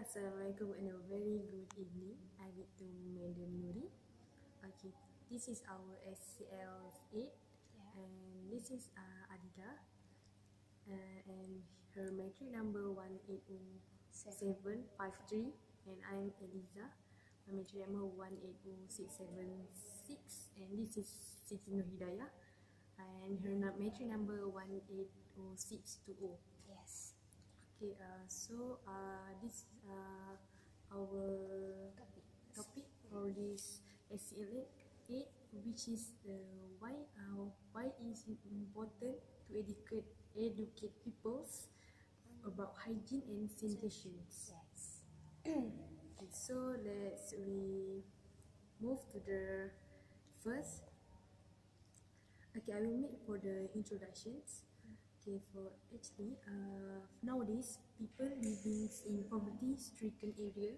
Assalamualaikum and a very good evening. I need to Madam Nuri. Okay, this is our SCL8 and this is Adida and her matric number 180753 and I'm Eliza. My matric number 180676 and this is Siti Hidayah and her matric number 180620. Yes. Okay, this our topic for this SCL8, which is why is it important to educate people about hygiene and sanitation. Yes. Okay, so we move to the first. Okay, I will make for the introductions. Okay, nowadays people living in poverty-stricken area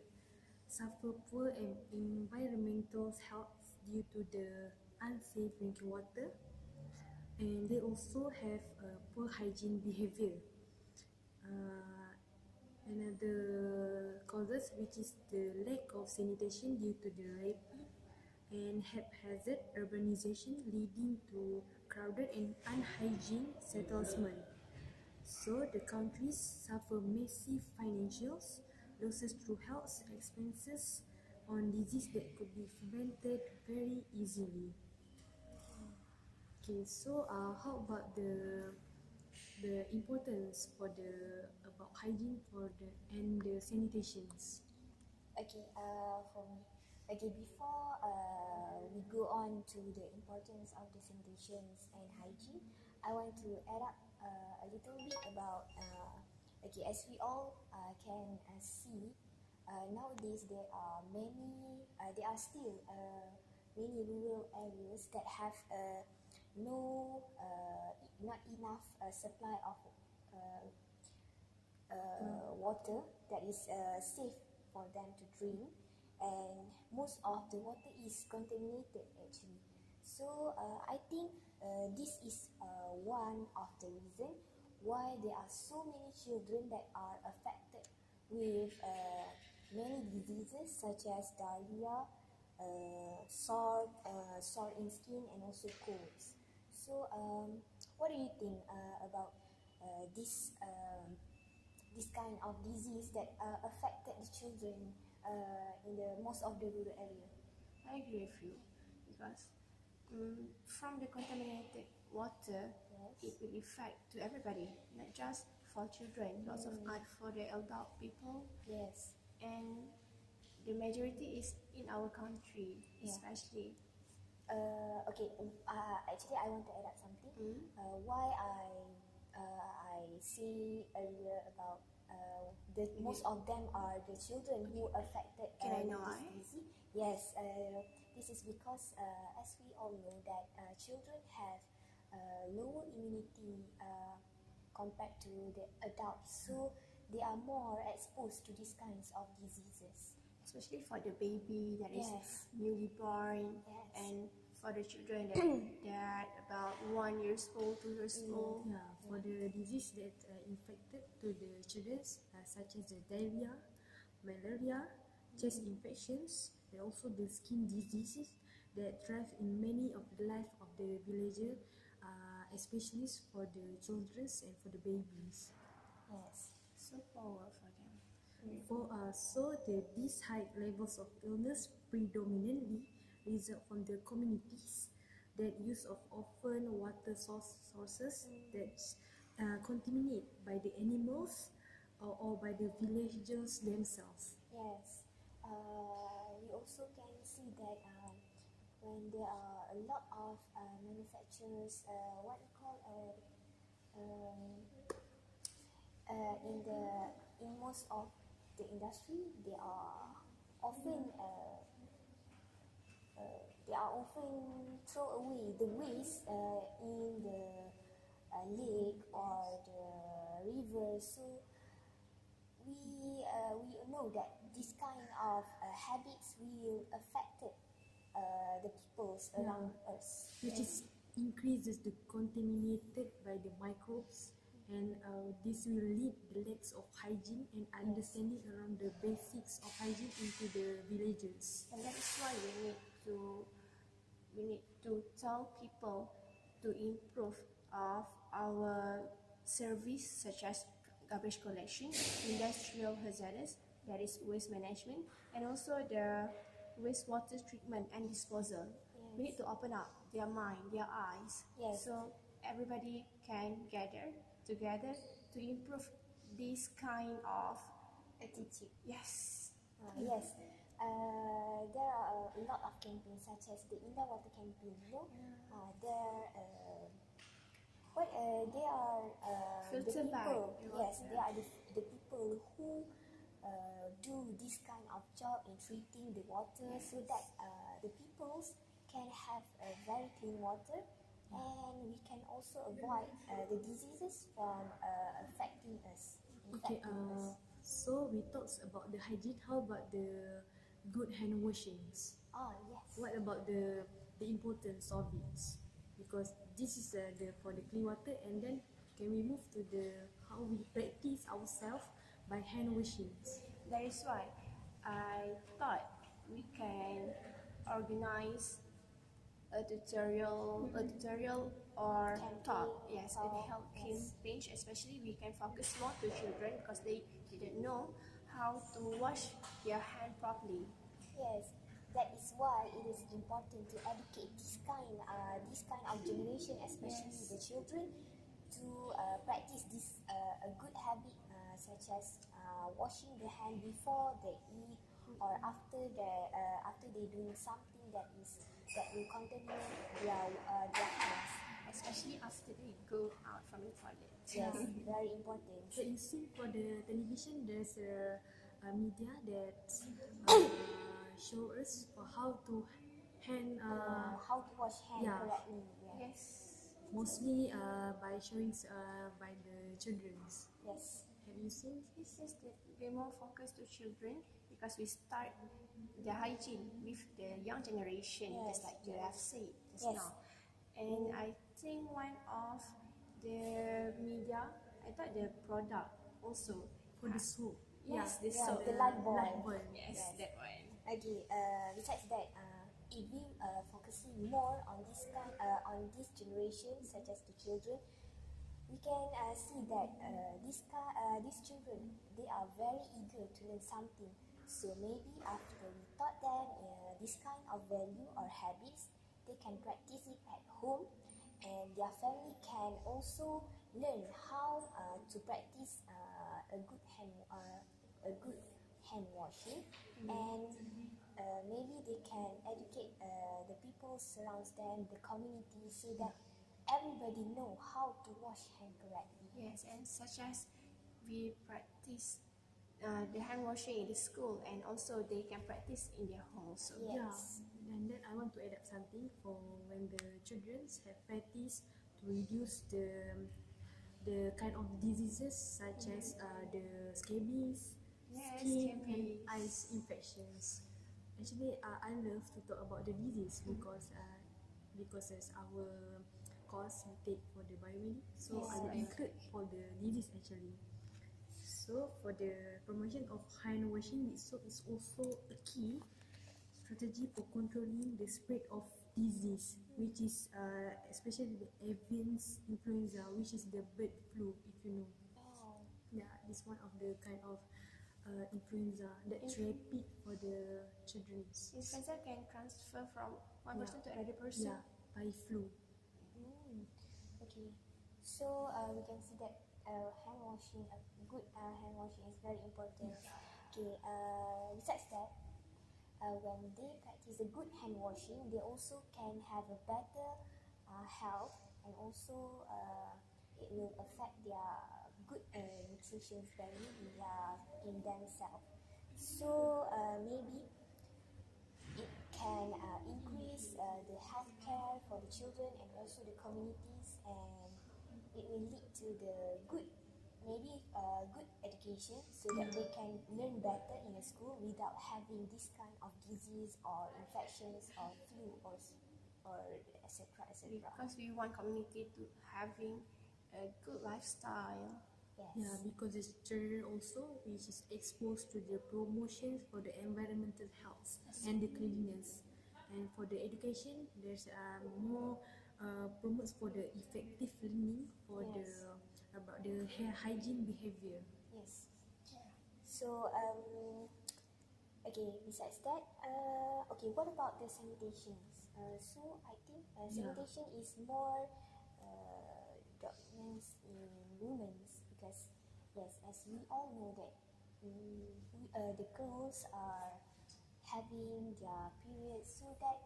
suffer poor environmental health due to the unsafe drinking water, and they also have poor hygiene behavior. Another causes, which is the lack of sanitation due to the rapid and haphazard urbanization, leading to crowded and unhygiene settlement. So the countries suffer massive financial losses through health expenses on disease that could be prevented very easily. Okay, so how about the importance for the about hygiene for the and the sanitations? Okay. For me. Okay. Before we go on to the importance of the sanitations and hygiene, I want to add up a little bit about. Okay, as we all can see, nowadays there are many. There are still many rural areas that have no not enough supply of water that is safe for them to drink, and most of the water is contaminated actually. So I think this is one of the reason why there are so many children that are affected with many diseases such as diarrhea, sore in skin, and also colds. So what do you think about this kind of disease that affected the children in the most of the rural area? I agree with you because from the contaminated water, it will affect to everybody, not just for children, lots of for the adult people. Yes. And the majority is in our country, especially. Okay. Actually, I want to add up something. Why I see earlier about most of them are the children who affected Can I know this why? disease. Yes. This is because as we all know that children have lower immunity compared to the adults, so they are more exposed to these kinds of diseases. Especially for the baby that is newly born, and for the children that about 1 year old, 2 years old. Yeah, for the disease that infected to the children, such as the diarrhea, malaria, chest infections, and also the skin diseases that thrive in many of the life of the villager, especially for the children and for the babies. Yes. So poor for them. These high levels of illness predominantly result from the communities that use of often water sources that contaminated by the animals or by the villagers themselves. Yes. We also can see that when there are a lot of manufacturers, what we call in most of the industry, they are often throw away the waste in the lake or the river. So we know that this kind of habits will affect the peoples around us, which is increases the contaminated by the microbes and this will lead the lacks of hygiene and understanding around the basics of hygiene into the villages. And that is why we need to tell people to improve of our service such as garbage collection, industrial hazardous, that is waste management, and also the wastewater treatment and disposal. We need to open up their mind, their eyes, so everybody can gather together to improve this kind of Attitude. yes. Yes. There are a lot of campaigns such as the Indah Water campaign. You know, they are the Filter bag, people. you know, Yes, they are the people who do this kind of job in treating the water so that the peoples can have a very clean water, and we can also avoid the diseases from affecting us. Okay, so we talked about the hygiene. How about the good hand washings? Yes. What about the importance of it? Because this is for the clean water, and then can we move to the how we practice ourselves by hand washings? That is why I thought we can organize a tutorial or talk, yes, a health campaign. Especially we can focus more to children because they didn't know how to wash their hand properly. Yes, that is why it is important to educate this kind of generation, especially the children, to practice this a good habit such as washing the hand before they eat or after they doing something that will contaminate their hands. Especially after they go out from the toilet. Yes, very important. So you see for the television, there's a media that show us for how to hand How to wash hand yeah. correctly. Yes. mostly by showing by the childrens. Yes. Have you seen? This is the more focus to children because we start the hygiene with the young generation, just like you have said just now. And I think one of the media, I thought the product also For the soap. yes, the soap, the light bulb. yes, that one. Okay. Besides that, if we focusing more on on this generation, such as the children, we can see that these children, they are very eager to learn something. So maybe after we taught them this kind of value or habits, they can practice it at home, and their family can also learn how to practice a good hand washing, and maybe they can educate the people surrounds them, the community, so that everybody know how to wash hand correctly. Yes, and such as we practice the hand washing in the school, and also they can practice in their home also. Yes. Yeah, and then I want to add up something for when the children have practice to reduce the kind of diseases such as the scabies, Yes, skin scabies. and eyes infections. Actually, I love to talk about the disease because as our course we take for the biomedic, so I will include for the disease actually. So for the promotion of hand washing, soap is also a key strategy for controlling the spread of disease, which is especially the avian influenza, which is the bird flu, if you know. Oh. Yeah, this one of the kind of influenza that's rapid for the children. Influenza can transfer from one person to another person. Yeah, by flu. Okay. So we can see that hand washing, a good hand washing is very important. Okay. Besides that, when they practice a good hand washing, they also can have a better health, and also it will affect their good nutrition value in themselves. So maybe it can increase the health care for the children and also the communities, and it will lead to the good, maybe good education, so that they can learn better in a school without having this kind of disease or infections or flu or etc. etc. Because we want community to having a good lifestyle. Yes. Yeah, because the children also which is exposed to the promotions for the environmental health and the cleanliness, and for the education there's more promotes for the effective learning for the Yes. about the hair hygiene behavior. Yes. So okay. Besides that, okay. What about the sanitations? So I think Yeah. sanitation is more dominance in women's because yes, as we all know that the girls are having their periods, so that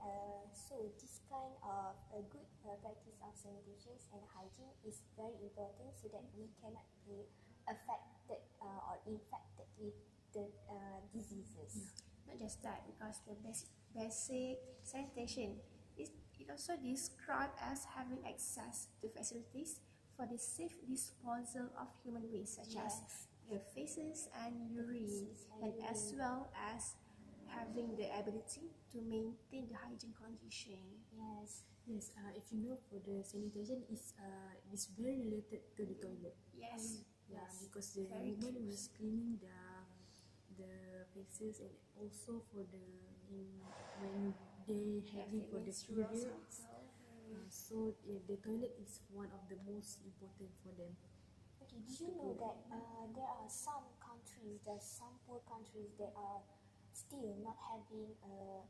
so this kind of a good practice of sanitations and hygiene is very important so that we cannot be affected or infected with the diseases. Not just that, because the basic sanitation is it also described as having access to facilities for the safe disposal of human waste, such as Yes. the feces and urine, feces and and as urine. well as having the ability to maintain the hygiene condition. Yes. Yes, if you know for the sanitation is very related to the toilet. Yes. Yeah, Yes. because the Very woman close. was cleaning the faces, and also for the when they having for the menstrual periods. cycle. So the toilet is one of the most important for them. Okay, did you know that there are some countries, there are some poor countries that are still not having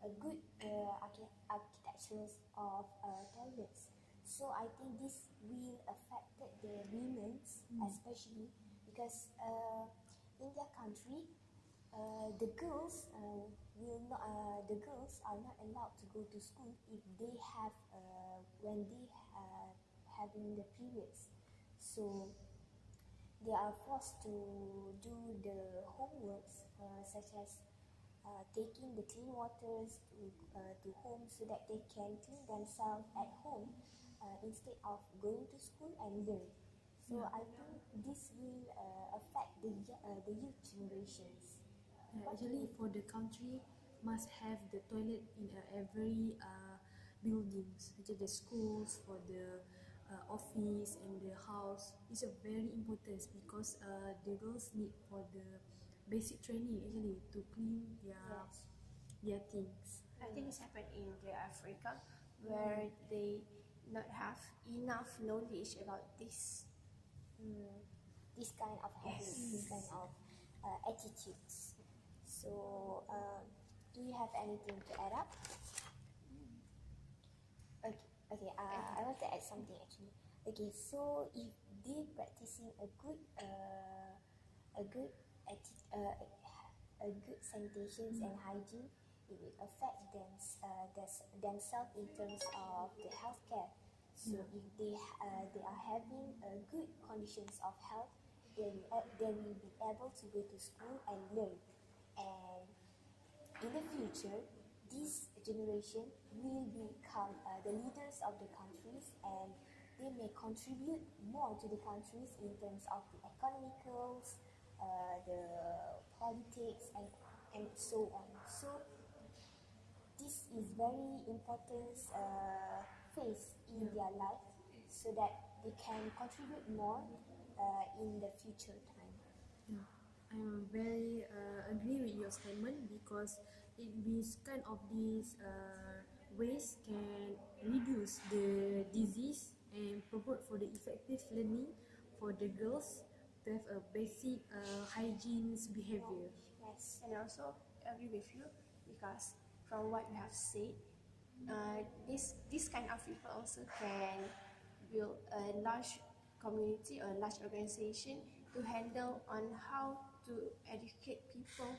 a good architectures of toilets. So I think this will affect the women's especially because in their country the girls the girls are not allowed to go to school if they have when they having the periods. So they are forced to do the homeworks such as taking the clean waters to home so that they can clean themselves at home instead of going to school and learn. So I think this will affect the youth generations. What do Actually, you for the country, must have the toilet in every buildings, such as the schools, for the office and the house. It's a very important because the girls need for the basic training actually to clean Yes. their things. I think it's happened in the Africa where they not have enough knowledge about this. This kind of habits, this kind of attitudes. So, do you have anything to add up? Okay, okay. I want to add something actually. Okay, so if they practicing a good a good sanitations and hygiene, it will affect themselves in terms of the healthcare. So if they are having good conditions of health, they will be able to go to school and learn. And in the future, this generation will become the leaders of the countries, and they may contribute more to the countries in terms of the economicals, the politics, and so on. So this is very important phase in their life so that they can contribute more in the future time. Yeah, I'm very agree with your statement because this kind of these ways can reduce the disease and promote for the effective learning for the girls to have a basic hygiene behavior. Yes. And I also agree with you because from what you have said, this kind of people also can build a large community or a large organization to handle on how to educate people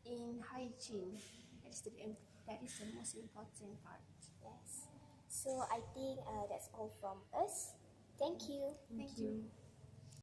in hygiene. That is the most important part. Yes. So I think that's all from us. Thank you. Thank you.